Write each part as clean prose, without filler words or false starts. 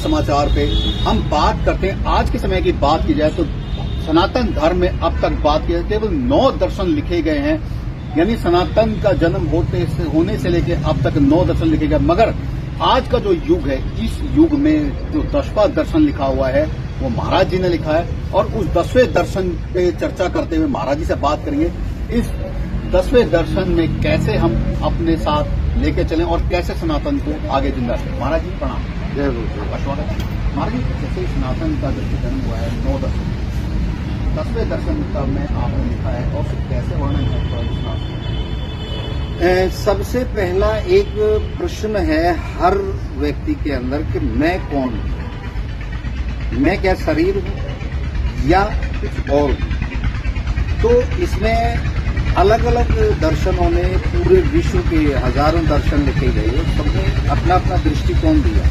समाचार पे हम बात करते हैं। आज के समय की बात की जाए तो सनातन धर्म में अब तक बात की जाए केवल 9 दर्शन लिखे गए हैं, यानी सनातन का जन्म होने से लेकर अब तक 9 दर्शन लिखे गए। मगर आज का जो युग है, इस युग में जो 10वां दर्शन लिखा हुआ है वो महाराज जी ने लिखा है, और उस 10वें दर्शन पे चर्चा करते हुए महाराज जी से बात करेंगे। इस 10वें दर्शन में कैसे हम अपने साथ लेके चलें और कैसे सनातन को आगे जिंदा रखें। महाराज जी प्रणाम। जय गुरु। आपका स्वागत है। महाराज जी, जैसे सनातन का जन्म हुआ है 9 दर्शन, 10वें दर्शन में आपने लिखा है और कैसे वर्णन है? सबसे पहला एक प्रश्न है हर व्यक्ति के अंदर कि मैं कौन हूं, मैं क्या शरीर हूं या कुछ और हूं। तो इसमें अलग अलग दर्शनों ने पूरे विश्व के हजारों दर्शन लिखे गए और सबने अपना अपना दृष्टिकोण दिया।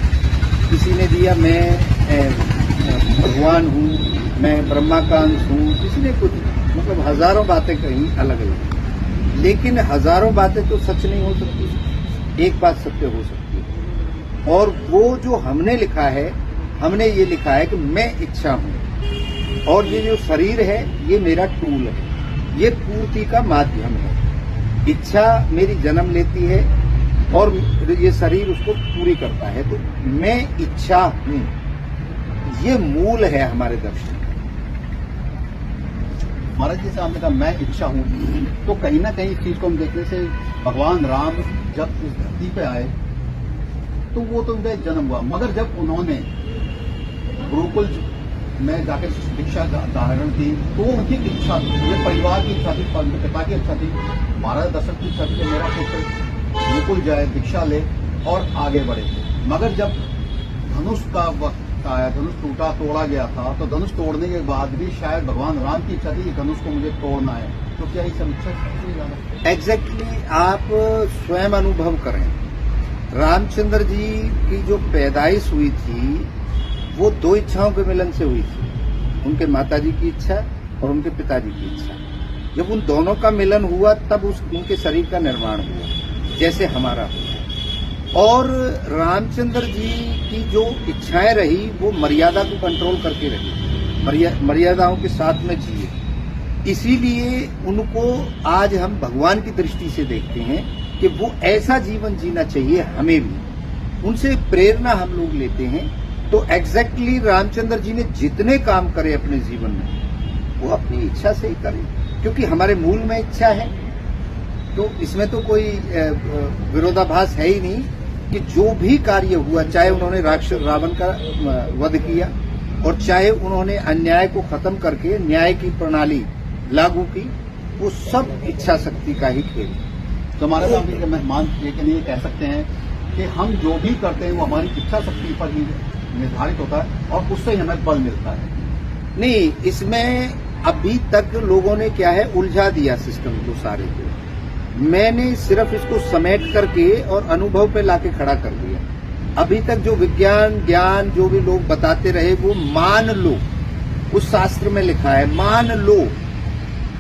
किसी ने दिया मैं भगवान हूं, मैं ब्रह्मा का अंश हूं, किसी ने कुछ, मतलब हजारों बातें कही अलग अलग। लेकिन हजारों बातें तो सच नहीं हो सकती, एक बात सत्य हो सकती है। और वो जो हमने लिखा है, हमने ये लिखा है कि मैं इच्छा हूं और ये जो शरीर है ये मेरा टूल है, ये पूर्ति का माध्यम है। इच्छा मेरी जन्म लेती है और ये शरीर उसको पूरी करता है। तो मैं इच्छा हूं, ये मूल है हमारे दर्शन। महाराज जी से आपने कहा मैं इच्छा हूं, तो कहीं ना कहीं इस चीज को हम देखने से भगवान राम जब इस धरती पे आए तो वो तो उनका जन्म हुआ, मगर जब उन्होंने गुरुकुल में जाकर दीक्षा धारण की तो उनकी इच्छा थी, ये परिवार की इच्छा थी, पिता की इच्छा थी, महाराज दशरथ की इच्छा थी कि मेरा पुत्र गुरुकुल जाए, दीक्षा ले और आगे बढ़े। मगर जब धनुष का वक्त आया, धनुष टूटा तोड़ा गया था, तो धनुष तोड़ने के बाद भी शायद भगवान राम की इच्छा थी कि धनुष को मुझे तोड़ना है। तो क्या ये सब इच्छा? एग्जैक्टली आप स्वयं अनुभव करें। रामचंद्र जी की जो पैदाइश हुई थी वो 2 इच्छाओं के मिलन से हुई थी, उनके माताजी की इच्छा और उनके पिताजी की इच्छा। जब उन दोनों का मिलन हुआ तब उनके शरीर का निर्माण हुआ, जैसे हमारा हुआ। और रामचंद्र जी की जो इच्छाएं रही वो मर्यादा को कंट्रोल करके रही, मर्यादाओं के साथ में जिए। इसीलिए उनको आज हम भगवान की दृष्टि से देखते हैं कि वो ऐसा जीवन जीना चाहिए हमें भी। उनसे प्रेरणा हम लोग लेते हैं। तो एग्जैक्टली रामचंद्र जी ने जितने काम करे अपने जीवन में वो अपनी इच्छा से ही करे, क्योंकि हमारे मूल में इच्छा है। तो इसमें तो कोई विरोधाभास है ही नहीं कि जो भी कार्य हुआ, चाहे उन्होंने रावण का वध किया और चाहे उन्होंने अन्याय को खत्म करके न्याय की प्रणाली लागू की, वो सब इच्छा शक्ति का ही खेल। तो हमारे सामने मेहमान ये के लिए कह सकते हैं कि हम जो भी करते हैं वो हमारी इच्छा शक्ति पर ही निर्धारित होता है और उससे ही हमें बल मिलता है। नहीं, इसमें अभी तक लोगों ने क्या है उलझा दिया सिस्टम को सारे को। मैंने सिर्फ इसको समेट करके और अनुभव पे लाके खड़ा कर दिया। अभी तक जो विज्ञान ज्ञान जो भी लोग बताते रहे वो मान लो, उस शास्त्र में लिखा है मान लो।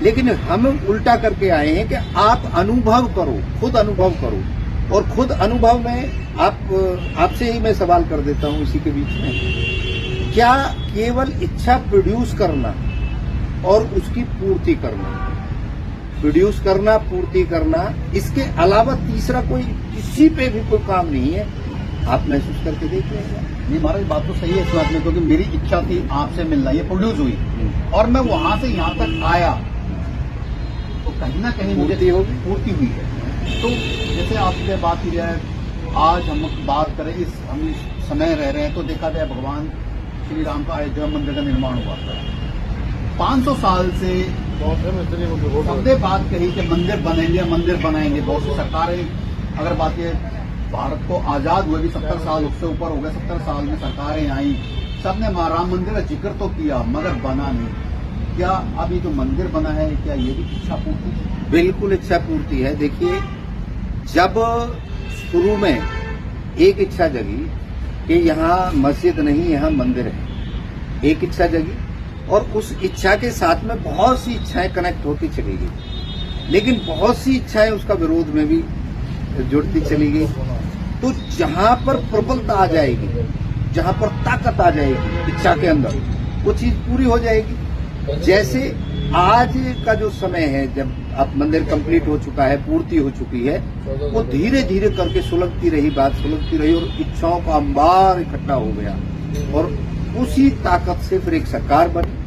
लेकिन हम उल्टा करके आए हैं कि आप अनुभव करो, खुद अनुभव करो। और खुद अनुभव में आपसे ही मैं सवाल कर देता हूं इसी के बीच में, क्या केवल इच्छा प्रोड्यूस करना और उसकी पूर्ति करना, प्रोड्यूस करना, पूर्ति करना, इसके अलावा तीसरा कोई किसी पे भी कोई काम नहीं है? आप महसूस करके देख लीजिए। नहीं महाराज, बात तो सही है इस बात में, क्योंकि मेरी इच्छा थी आपसे मिलना, ये प्रोड्यूस हुई और मैं वहां से यहाँ तक आया, तो कहीं ना कहीं मुझे पूर्ति हुई है। तो जैसे आपसे बात की जाए, आज हम बात करें हम इस समय रह रहे हैं तो देखा जाए भगवान श्री राम का अयोध्या मंदिर का निर्माण हुआ था। 500 साल से सबने बात कही कि मंदिर बनेंगे, मंदिर बनाएंगे। बहुत सी सरकारें, अगर बात ये भारत को आजाद हुए भी 70 साल उससे ऊपर हो गए, 70 साल में सरकारें आई, सबने राम मंदिर का जिक्र तो किया मगर बना नहीं। क्या अभी जो मंदिर बना है क्या ये भी इच्छा पूर्ति है? बिल्कुल इच्छा पूर्ति है। देखिए, जब शुरू में एक इच्छा जगी कि यहाँ मस्जिद नहीं यहाँ मंदिर है, एक इच्छा जगी और उस इच्छा के साथ में बहुत सी इच्छाएं कनेक्ट होती चली गई, लेकिन बहुत सी इच्छाएं उसका विरोध में भी जुड़ती चली गई। तो जहां पर प्रबलता आ जाएगी, जहां पर ताकत आ जाएगी इच्छा के अंदर, वो चीज पूरी हो जाएगी। जैसे आज का जो समय है, जब अब मंदिर कंप्लीट हो चुका है, पूर्ति हो चुकी है, वो धीरे धीरे करके सुलगती रही और इच्छाओं का अंबार इकट्ठा हो गया और उसी ताकत से फिर एक सरकार बनी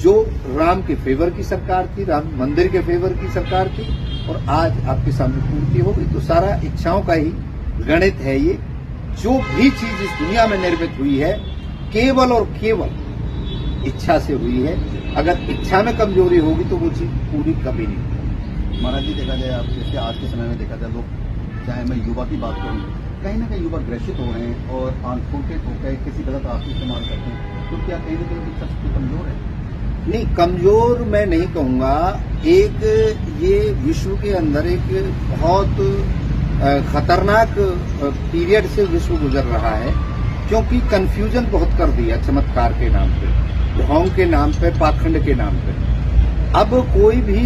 जो राम के फेवर की सरकार थी, राम मंदिर के फेवर की सरकार थी, और आज आपके सामने पूर्ति हो गई। तो सारा इच्छाओं का ही गणित है ये। जो भी चीज इस दुनिया में निर्मित हुई है केवल और केवल इच्छा से हुई है। अगर इच्छा में कमजोरी होगी तो वो चीज पूरी कभी नहीं होगी। महाराज जी, देखा जाए आप जैसे आज के समय में देखा जाए, लोग, चाहे मैं युवा की बात करूं, कहीं ना कहीं युवा ग्रसित हो रहे हैं और आंखों होकर किसी गलत आदत इस्तेमाल करते हैं, तो क्या कहीं ना कहीं इच्छा शक्ति कमजोर है? नहीं, कमजोर मैं नहीं कहूंगा। एक ये विश्व के अंदर एक बहुत खतरनाक पीरियड से विश्व गुजर रहा है, क्योंकि कंफ्यूजन बहुत कर दिया चमत्कार के नाम पे, ढोंग के नाम पे, पाखंड के नाम पे। अब कोई भी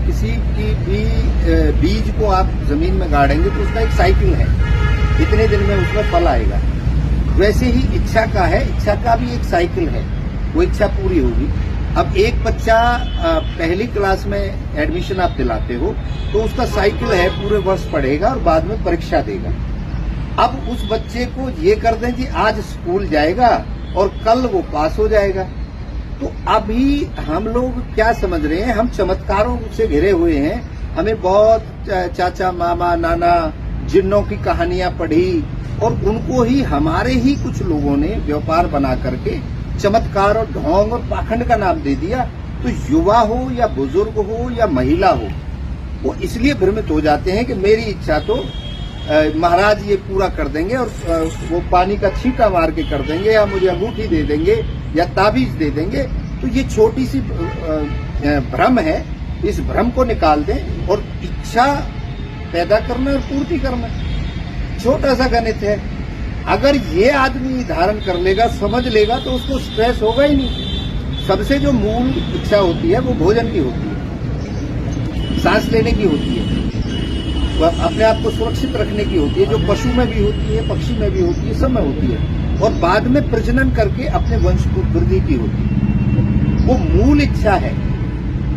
किसी की भी बीज को आप जमीन में गाड़ेंगे तो उसका एक साइकिल है, इतने दिन में उसमें फल आएगा। वैसे ही इच्छा का है, इच्छा का भी एक साइकिल है, वो इच्छा पूरी होगी। अब एक बच्चा पहली क्लास में एडमिशन आप दिलाते हो तो उसका साइकिल है, पूरे वर्ष पढ़ेगा और बाद में परीक्षा देगा। अब उस बच्चे को ये कर दें कि आज स्कूल जाएगा और कल वो पास हो जाएगा। तो अभी हम लोग क्या समझ रहे हैं, हम चमत्कारों से घिरे हुए हैं। हमें बहुत चाचा, मामा, नाना, जिन्नों की कहानियां पढ़ी और उनको ही हमारे ही कुछ लोगों ने व्यापार बना करके चमत्कार और ढोंग और पाखंड का नाम दे दिया। तो युवा हो या बुजुर्ग हो या महिला हो, वो इसलिए भ्रमित हो जाते हैं कि मेरी इच्छा तो महाराज ये पूरा कर देंगे और वो पानी का छींटा मार के कर देंगे, या मुझे अंगूठी दे देंगे या ताबीज दे देंगे। तो ये छोटी सी भ्रम है, इस भ्रम को निकाल दें और इच्छा पैदा करना और पूर्ति करना छोटा सा गणित है। अगर ये आदमी धारण कर लेगा, समझ लेगा, तो उसको स्ट्रेस होगा ही नहीं। सबसे जो मूल इच्छा होती है वो भोजन की होती है, सांस लेने की होती है, वो अपने आप को सुरक्षित रखने की होती है, जो पशु में भी होती है, पक्षी में भी होती है, सब में होती है, और बाद में प्रजनन करके अपने वंश को वृद्धि की होती है। वो मूल इच्छा है,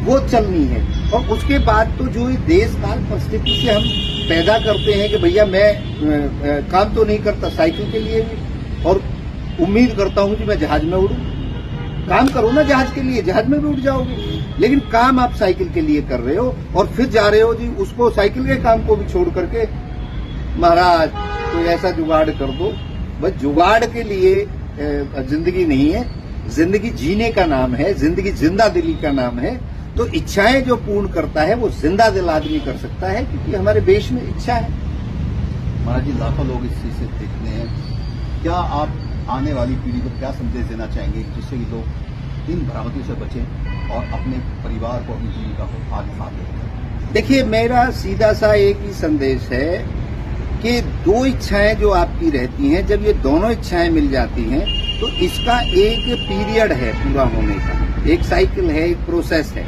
वो चलनी है। और उसके बाद तो जो देश काल परिस्थिति से हम पैदा करते हैं कि भैया मैं काम तो नहीं करता साइकिल के लिए भी, और उम्मीद करता हूं कि मैं जहाज में उड़ूं। काम करो ना जहाज के लिए, जहाज में भी उड़ जाओगे, लेकिन काम आप साइकिल के लिए कर रहे हो और फिर जा रहे हो जी उसको, साइकिल के काम को भी छोड़ करके महाराज कोई ऐसा जुगाड़ कर दो। बस जुगाड़ के लिए जिंदगी नहीं है, जिंदगी जीने का नाम है, जिंदगी जिंदा दिली का नाम है। तो इच्छाएं जो पूर्ण करता है वो जिंदा दिल आदमी कर सकता है, क्योंकि हमारे देश में इच्छा है। महाराज जी, लाखों लोग इस चीज से देखते हैं, क्या आप आने वाली पीढ़ी को क्या संदेश देना चाहेंगे जिससे कि लोग इन भ्रांतियों से बचें और अपने परिवार को, अपनी जीविका को आगे बढ़ाएं? देखिए, मेरा सीधा सा एक ही संदेश है कि दो इच्छाएं जो आपकी रहती हैं, जब ये दोनों इच्छाएं मिल जाती हैं तो इसका एक पीरियड है पूरा होने का, एक साइकिल है, एक प्रोसेस है।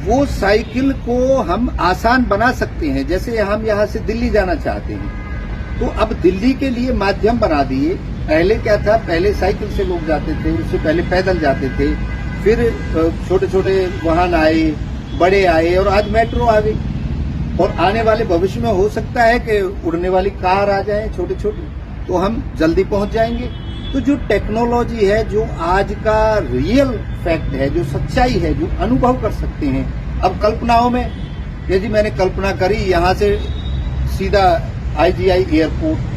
वो साइकिल को हम आसान बना सकते हैं। जैसे हम यहाँ से दिल्ली जाना चाहते हैं तो अब दिल्ली के लिए माध्यम बना दिए। पहले क्या था, पहले साइकिल से लोग जाते थे, उससे पहले पैदल जाते थे, फिर छोटे छोटे वाहन आए, बड़े आए, और आज मेट्रो आ गई। और आने वाले भविष्य में हो सकता है कि उड़ने वाली कार आ जाए छोटे छोटे, तो हम जल्दी पहुंच जाएंगे। तो जो टेक्नोलॉजी है, जो आज का रियल फैक्ट है, जो सच्चाई है, जो अनुभव कर सकते हैं। अब कल्पनाओं में, यदि मैंने कल्पना करी यहाँ से सीधा IGI एयरपोर्ट,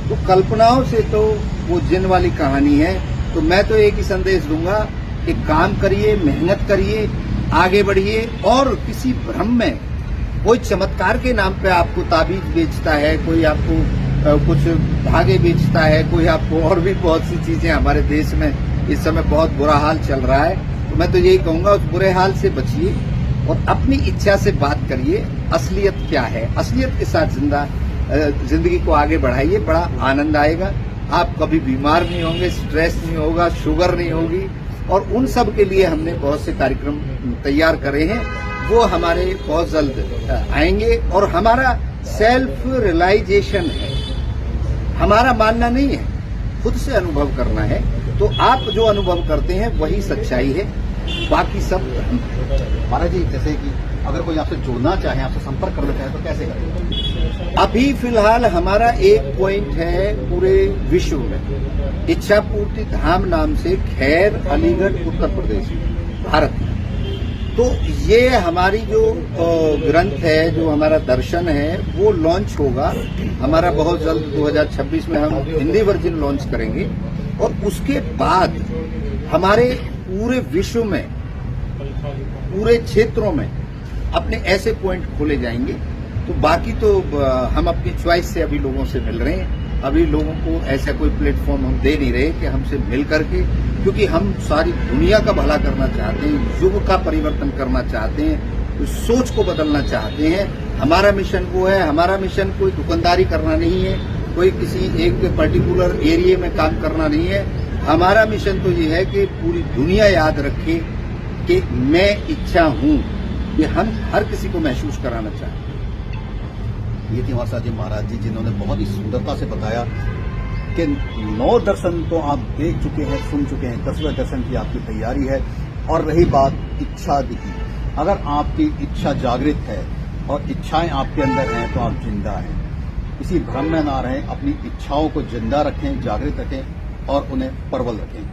तो कल्पनाओं से तो वो जिन वाली कहानी है। तो मैं तो एक ही संदेश दूंगा कि काम करिए, मेहनत करिए, आगे बढ़िए, और किसी भ्रम में, कोई चमत्कार के नाम पे आपको ताबीज बेचता है, कोई आपको कुछ धागे बेचता है, कोई आपको और भी बहुत सी चीजें। हमारे देश में इस समय बहुत बुरा हाल चल रहा है, तो मैं तो यही कहूंगा उस बुरे हाल से बचिए और अपनी इच्छा से बात करिए। असलियत क्या है, असलियत के साथ जिंदगी को आगे बढ़ाइए, बड़ा आनंद आएगा। आप कभी बीमार नहीं होंगे, स्ट्रेस नहीं होगा, शुगर नहीं होगी। और उन सब के लिए हमने बहुत से कार्यक्रम तैयार करे हैं, वो हमारे बहुत जल्द आएंगे। और हमारा सेल्फ रियलाइजेशन है, हमारा मानना नहीं है खुद से अनुभव करना है। तो आप जो अनुभव करते हैं वही सच्चाई है, बाकी सब महाराज जी, जैसे कि अगर कोई आपसे जुड़ना चाहे, आपसे संपर्क करना चाहे तो कैसे करें? अभी फिलहाल हमारा एक पॉइंट है पूरे विश्व में, इच्छापूर्ति धाम नाम से खैर अलीगढ़ उत्तर प्रदेश में, भारत में। तो ये हमारी जो ग्रंथ है, जो हमारा दर्शन है, वो लॉन्च होगा हमारा बहुत जल्द। 2026 में हम हिंदी वर्जन लॉन्च करेंगे और उसके बाद हमारे पूरे विश्व में, पूरे क्षेत्रों में अपने ऐसे पॉइंट खोले जाएंगे। तो बाकी तो हम अपनी च्वाइस से अभी लोगों से मिल रहे हैं। अभी लोगों को ऐसा कोई प्लेटफॉर्म हम दे नहीं रहे कि हमसे मिल करके, क्योंकि हम सारी दुनिया का भला करना चाहते हैं, युग का परिवर्तन करना चाहते हैं, सोच को बदलना चाहते हैं। हमारा मिशन वो है। हमारा मिशन कोई दुकानदारी करना नहीं है, कोई किसी एक पर्टिकुलर एरिया में काम करना नहीं है। हमारा मिशन तो ये है कि पूरी दुनिया याद रखे कि मैं इच्छा हूं, ये हम हर किसी को महसूस कराना चाहते हैं। ये थे हमारे साथ जी महाराज जी, जिन्होंने बहुत ही सुंदरता से बताया कि 9 दर्शन तो आप देख चुके हैं, सुन चुके हैं, 10वें दर्शन की आपकी तैयारी है। और रही बात इच्छा की, अगर आपकी इच्छा जागृत है और इच्छाएं आपके अंदर हैं तो आप जिंदा हैं। इसी भ्रम में ना रहें, अपनी इच्छाओं को जिंदा रखें, जागृत रखें और उन्हें प्रबल रखें।